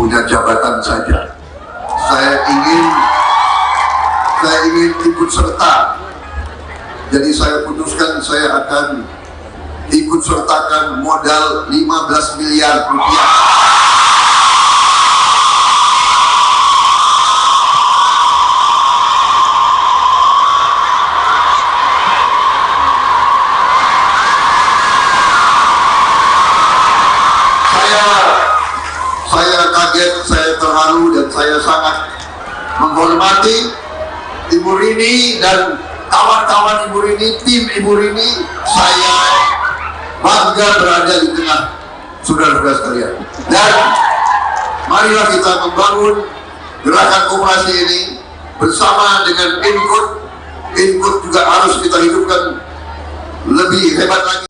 punya jabatan saja. Saya ingin ikut serta. Jadi saya putuskan saya akan ikut sertakan modal 15 miliar rupiah. Saya kaget, saya terharu, dan saya sangat menghormati Ibu Rini dan kawan-kawan Ibu Rini, tim Ibu Rini. Saya bangga berada di tengah saudara-saudara sekalian. Dan marilah kita membangun gerakan koperasi ini bersama dengan Input. Input juga harus kita hidupkan lebih hebat lagi.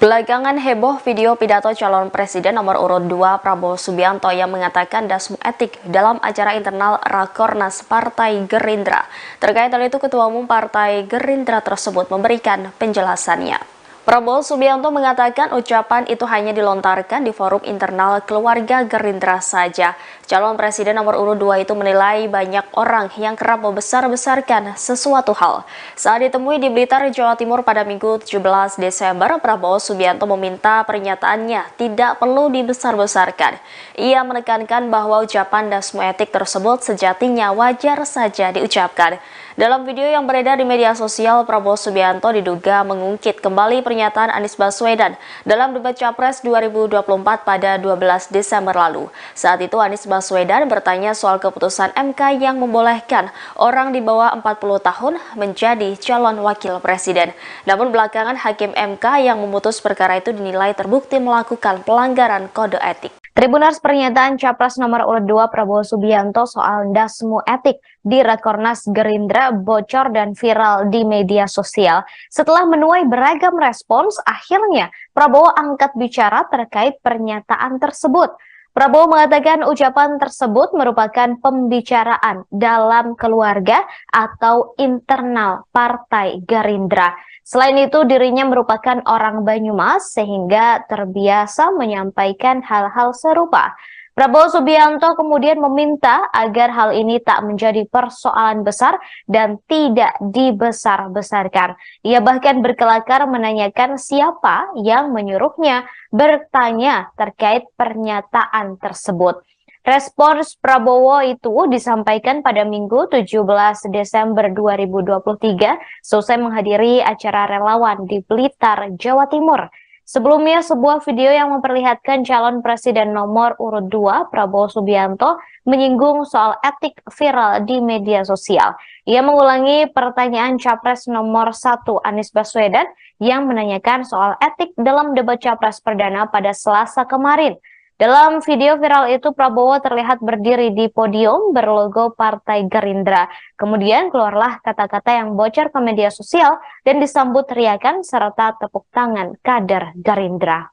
Belakangan heboh video pidato calon presiden nomor urut 2 Prabowo Subianto yang mengatakan dasmu etik dalam acara internal Rakornas Partai Gerindra. Terkait hal itu, Ketua Umum Partai Gerindra tersebut memberikan penjelasannya. Prabowo Subianto mengatakan ucapan itu hanya dilontarkan di forum internal keluarga Gerindra saja. Calon presiden nomor urut 2 itu menilai banyak orang yang kerap membesar-besarkan sesuatu hal. Saat ditemui di Blitar, Jawa Timur pada Minggu 17 Desember, Prabowo Subianto meminta pernyataannya tidak perlu dibesar-besarkan. Ia menekankan bahwa ucapan dasmu etik tersebut sejatinya wajar saja diucapkan. Dalam video yang beredar di media sosial, Prabowo Subianto diduga mengungkit kembali pernyataan Anies Baswedan dalam debat Capres 2024 pada 12 Desember lalu. Saat itu Anies Baswedan bertanya soal keputusan MK yang membolehkan orang di bawah 40 tahun menjadi calon wakil presiden. Namun belakangan Hakim MK yang memutus perkara itu dinilai terbukti melakukan pelanggaran kode etik. Tribuners, pernyataan Capres nomor urut 2 Prabowo Subianto soal dasmu etik di Rakornas Gerindra bocor dan viral di media sosial. Setelah menuai beragam respons, akhirnya Prabowo angkat bicara terkait pernyataan tersebut. Prabowo mengatakan ucapan tersebut merupakan pembicaraan dalam keluarga atau internal Partai Gerindra. Selain itu, dirinya merupakan orang Banyumas sehingga terbiasa menyampaikan hal-hal serupa. Prabowo Subianto kemudian meminta agar hal ini tak menjadi persoalan besar dan tidak dibesar-besarkan. Ia bahkan berkelakar menanyakan siapa yang menyuruhnya bertanya terkait pernyataan tersebut. Respons Prabowo itu disampaikan pada Minggu 17 Desember 2023 selesai menghadiri acara relawan di Blitar, Jawa Timur. Sebelumnya, sebuah video yang memperlihatkan calon presiden nomor urut 2 Prabowo Subianto menyinggung soal etik viral di media sosial. Ia mengulangi pertanyaan Capres nomor 1 Anies Baswedan yang menanyakan soal etik dalam debat Capres perdana pada Selasa kemarin. Dalam video viral itu, Prabowo terlihat berdiri di podium berlogo Partai Gerindra. Kemudian keluarlah kata-kata yang bocor ke media sosial dan disambut teriakan serta tepuk tangan kader Gerindra.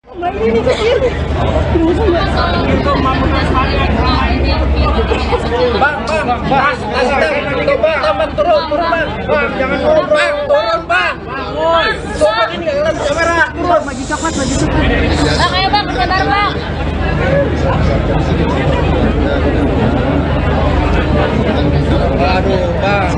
Bang, turun, bang. Bang, jangan turun, bang. Turun, bang. Turun, ini dalam kamera. Turun, bagi coklat. Bang, ayo bang, sabar bang. Aduh, bang.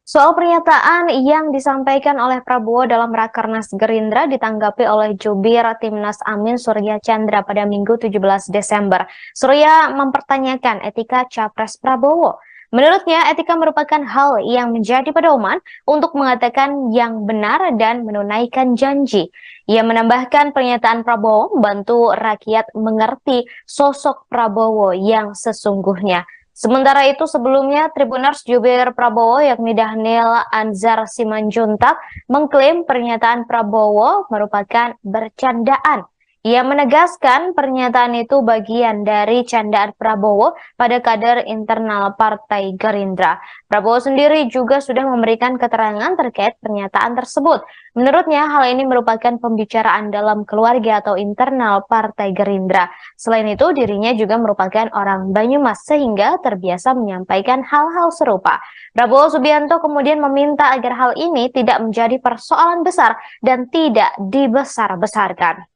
Soal pernyataan yang disampaikan oleh Prabowo dalam Rakernas Gerindra ditanggapi oleh jubir Timnas Amin Surya Chandra pada Minggu 17 Desember. Surya mempertanyakan etika Capres Prabowo. Menurutnya, etika merupakan hal yang menjadi pedoman untuk mengatakan yang benar dan menunaikan janji. Ia menambahkan pernyataan Prabowo membantu rakyat mengerti sosok Prabowo yang sesungguhnya. Sementara itu, sebelumnya Tribuners jubir Prabowo yakni Dhanil Anzar Simanjuntak mengklaim pernyataan Prabowo merupakan bercandaan. Ia menegaskan pernyataan itu bagian dari candaan Prabowo pada kader internal Partai Gerindra. Prabowo sendiri juga sudah memberikan keterangan terkait pernyataan tersebut. Menurutnya, hal ini merupakan pembicaraan dalam keluarga atau internal Partai Gerindra. Selain itu, dirinya juga merupakan orang Banyumas sehingga terbiasa menyampaikan hal-hal serupa. Prabowo Subianto kemudian meminta agar hal ini tidak menjadi persoalan besar dan tidak dibesar-besarkan.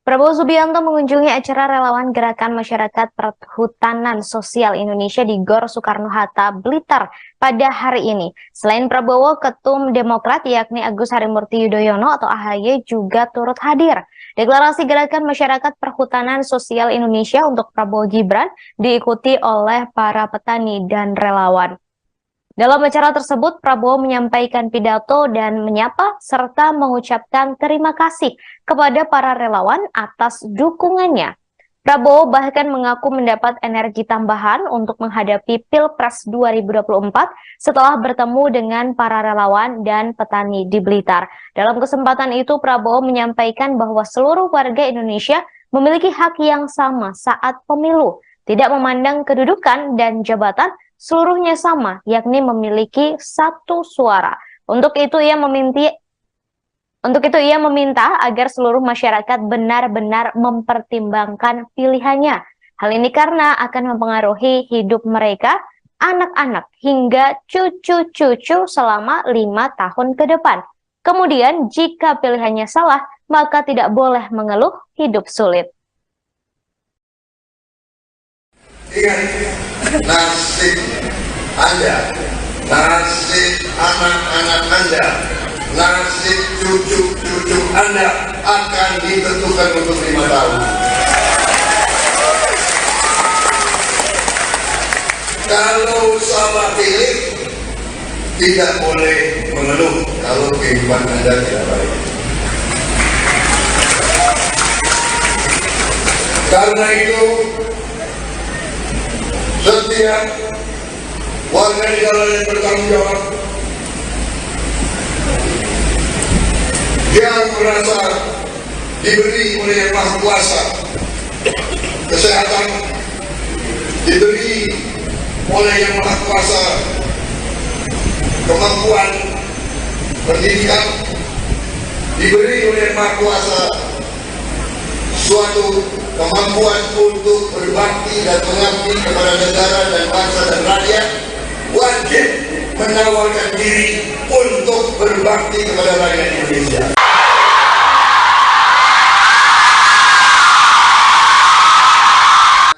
Prabowo Subianto mengunjungi acara relawan Gerakan Masyarakat Perhutanan Sosial Indonesia di GOR Soekarno-Hatta, Blitar pada hari ini. Selain Prabowo, Ketum Demokrat yakni Agus Harimurti Yudhoyono atau AHY juga turut hadir. Deklarasi Gerakan Masyarakat Perhutanan Sosial Indonesia untuk Prabowo Gibran diikuti oleh para petani dan relawan. Dalam acara tersebut, Prabowo menyampaikan pidato dan menyapa serta mengucapkan terima kasih kepada para relawan atas dukungannya. Prabowo bahkan mengaku mendapat energi tambahan untuk menghadapi Pilpres 2024 setelah bertemu dengan para relawan dan petani di Blitar. Dalam kesempatan itu, Prabowo menyampaikan bahwa seluruh warga Indonesia memiliki hak yang sama saat pemilu, tidak memandang kedudukan dan jabatan. Seluruhnya sama, yakni memiliki satu suara. Untuk itu ia meminta agar seluruh masyarakat benar-benar mempertimbangkan pilihannya. Hal ini karena akan mempengaruhi hidup mereka, anak-anak, hingga cucu-cucu selama 5 tahun ke depan. Kemudian jika pilihannya salah, maka tidak boleh mengeluh hidup sulit. Nasib Anda, nasib anak-anak Anda, nasib cucu-cucu Anda akan ditentukan untuk 5 tahun. Kalau salah pilih, tidak boleh mengeluh kalau kehidupan Anda tidak baik. Karena itu, setiap warga negara yang bertanggung jawab yang merasa diberi oleh Yang Maha Kuasa kesehatan, diberi oleh Yang Maha Kuasa kemampuan pendidikan, diberi oleh Yang Maha Kuasa suatu kemampuan untuk berbakti dan mengabdi kepada negara dan bangsa dan rakyat, wajib menawarkan diri untuk berbakti kepada rakyat Indonesia.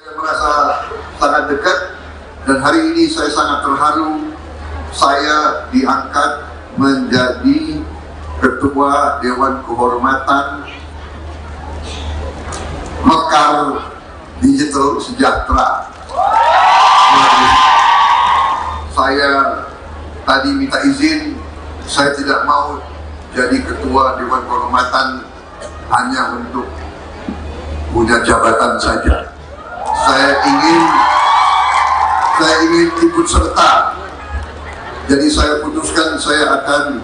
Saya merasa sangat dekat dan hari ini saya sangat terharu saya diangkat menjadi Ketua Dewan Kehormatan Mekar Digital Sejahtera. Saya tadi minta izin, saya tidak mau jadi ketua Dewan Kehormatan hanya untuk punya jabatan saja. Saya ingin ikut serta. Jadi saya putuskan saya akan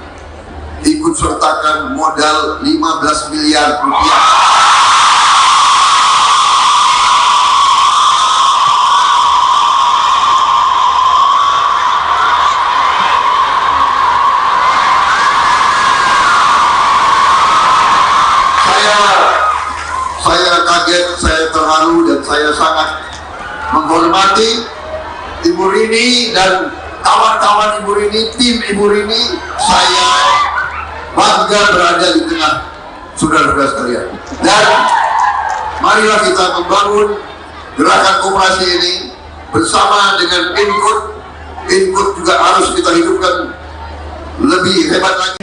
ikut sertakan modal 15 miliar rupiah. Saya kaget, saya terharu, dan saya sangat menghormati Ibu Rini dan kawan-kawan Ibu Rini, tim Ibu Rini. Saya bangga berada di tengah saudara-saudara sekalian. Dan marilah kita membangun gerakan koperasi ini bersama dengan Input. Input juga harus kita hidupkan lebih hebat lagi.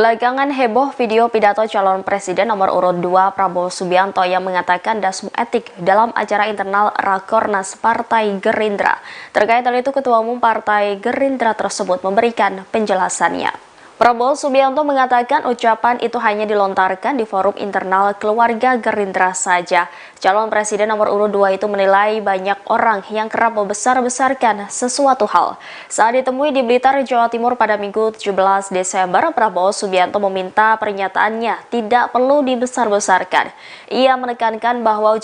Belakangan heboh video pidato calon presiden nomor urut 2 Prabowo Subianto yang mengatakan dasmu etik dalam acara internal Rakornas Partai Gerindra. Terkait hal itu, Ketua Umum Partai Gerindra tersebut memberikan penjelasannya. Prabowo Subianto mengatakan ucapan itu hanya dilontarkan di forum internal keluarga Gerindra saja. Calon presiden nomor urut 2 itu menilai banyak orang yang kerap membesar-besarkan sesuatu hal. Saat ditemui di Blitar, Jawa Timur pada Minggu 17 Desember, Prabowo Subianto meminta pernyataannya tidak perlu dibesar-besarkan. Ia menekankan bahwa